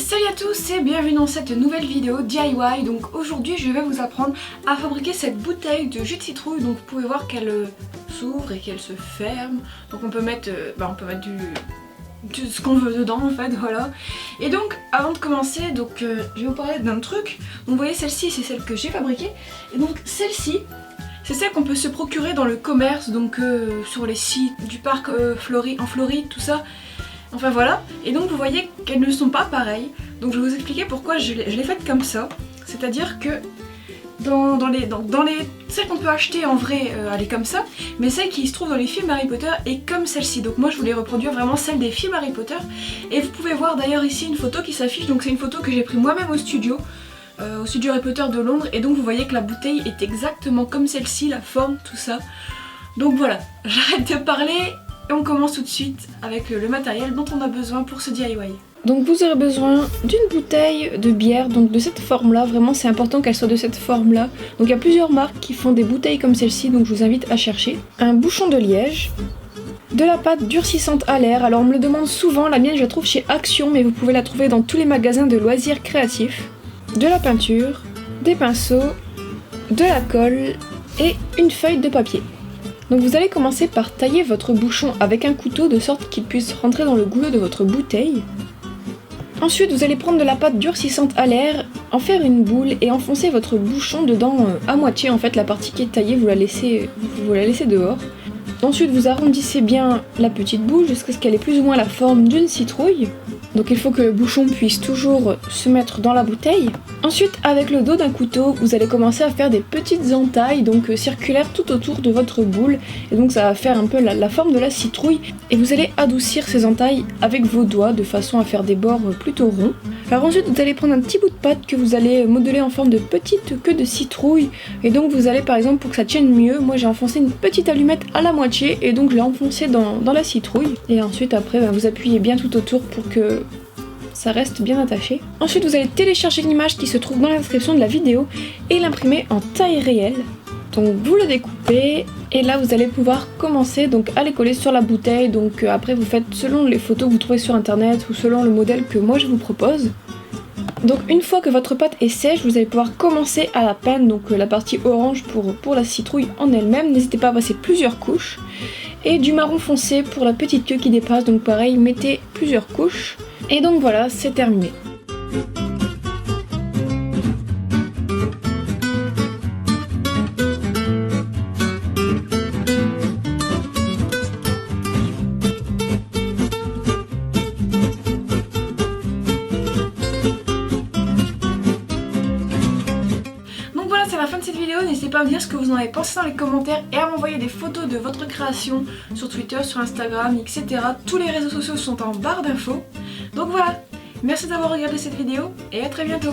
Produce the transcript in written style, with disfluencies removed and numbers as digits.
Salut à tous et bienvenue dans cette nouvelle vidéo DIY. Donc aujourd'hui je vais vous apprendre à fabriquer cette bouteille de jus de citrouille. Donc vous pouvez voir qu'elle s'ouvre et qu'elle se ferme. Donc on peut mettre, ce qu'on veut dedans en fait, voilà. Et donc avant de commencer, je vais vous parler d'un truc. Donc vous voyez, celle-ci c'est celle que j'ai fabriquée. Et donc celle-ci, c'est celle qu'on peut se procurer dans le commerce, donc sur les sites du parc en Floride, tout ça. Enfin voilà, et donc vous voyez qu'elles ne sont pas pareilles. Donc je vais vous expliquer pourquoi je l'ai faite comme ça. C'est-à-dire que dans celles qu'on peut acheter en vrai, elle est comme ça. Mais celle qui se trouve dans les films Harry Potter est comme celle-ci. Donc moi je voulais reproduire vraiment celle des films Harry Potter. Et vous pouvez voir d'ailleurs ici une photo qui s'affiche. Donc c'est une photo que j'ai prise moi-même au studio Harry Potter de Londres. Et donc vous voyez que la bouteille est exactement comme celle-ci, la forme, tout ça. Donc voilà, j'arrête de parler. Et on commence tout de suite avec le matériel dont on a besoin pour ce DIY. Donc vous aurez besoin d'une bouteille de bière, donc de cette forme là, vraiment c'est important qu'elle soit de cette forme là. Donc il y a plusieurs marques qui font des bouteilles comme celle-ci, donc je vous invite à chercher. Un bouchon de liège, de la pâte durcissante à l'air, alors on me le demande souvent, la mienne je la trouve chez Action, mais vous pouvez la trouver dans tous les magasins de loisirs créatifs. De la peinture, des pinceaux, de la colle et une feuille de papier. Donc vous allez commencer par tailler votre bouchon avec un couteau de sorte qu'il puisse rentrer dans le goulot de votre bouteille. Ensuite vous allez prendre de la pâte durcissante à l'air, en faire une boule et enfoncer votre bouchon dedans à moitié. En fait la partie qui est taillée vous la laissez dehors. Ensuite vous arrondissez bien la petite boule jusqu'à ce qu'elle ait plus ou moins la forme d'une citrouille. Donc il faut que le bouchon puisse toujours se mettre dans la bouteille. Ensuite avec le dos d'un couteau vous allez commencer à faire des petites entailles donc circulaires tout autour de votre boule. Et donc ça va faire un peu la forme de la citrouille. Et vous allez adoucir ces entailles avec vos doigts de façon à faire des bords plutôt ronds. Alors ensuite vous allez prendre un petit bout de pâte que vous allez modeler en forme de petite queue de citrouille. Et donc vous allez par exemple, pour que ça tienne mieux, moi j'ai enfoncé une petite allumette à la moitié et donc je l'ai enfoncé dans la citrouille. Et ensuite après vous appuyez bien tout autour pour que ça reste bien attaché. Ensuite vous allez télécharger l'image qui se trouve dans la description de la vidéo et l'imprimer en taille réelle. Donc vous le découpez et là vous allez pouvoir commencer donc à les coller sur la bouteille. Donc après vous faites selon les photos que vous trouvez sur internet ou selon le modèle que moi je vous propose. Donc une fois que votre pâte est sèche, vous allez pouvoir commencer à la peindre, donc la partie orange pour la citrouille en elle-même. N'hésitez pas à passer plusieurs couches. Et du marron foncé pour la petite queue qui dépasse, donc pareil, mettez plusieurs couches. Et donc voilà, c'est terminé. C'est la fin de cette vidéo, n'hésitez pas à me dire ce que vous en avez pensé dans les commentaires et à m'envoyer des photos de votre création sur Twitter, sur Instagram, etc. Tous les réseaux sociaux sont en barre d'infos. Donc voilà, merci d'avoir regardé cette vidéo et à très bientôt.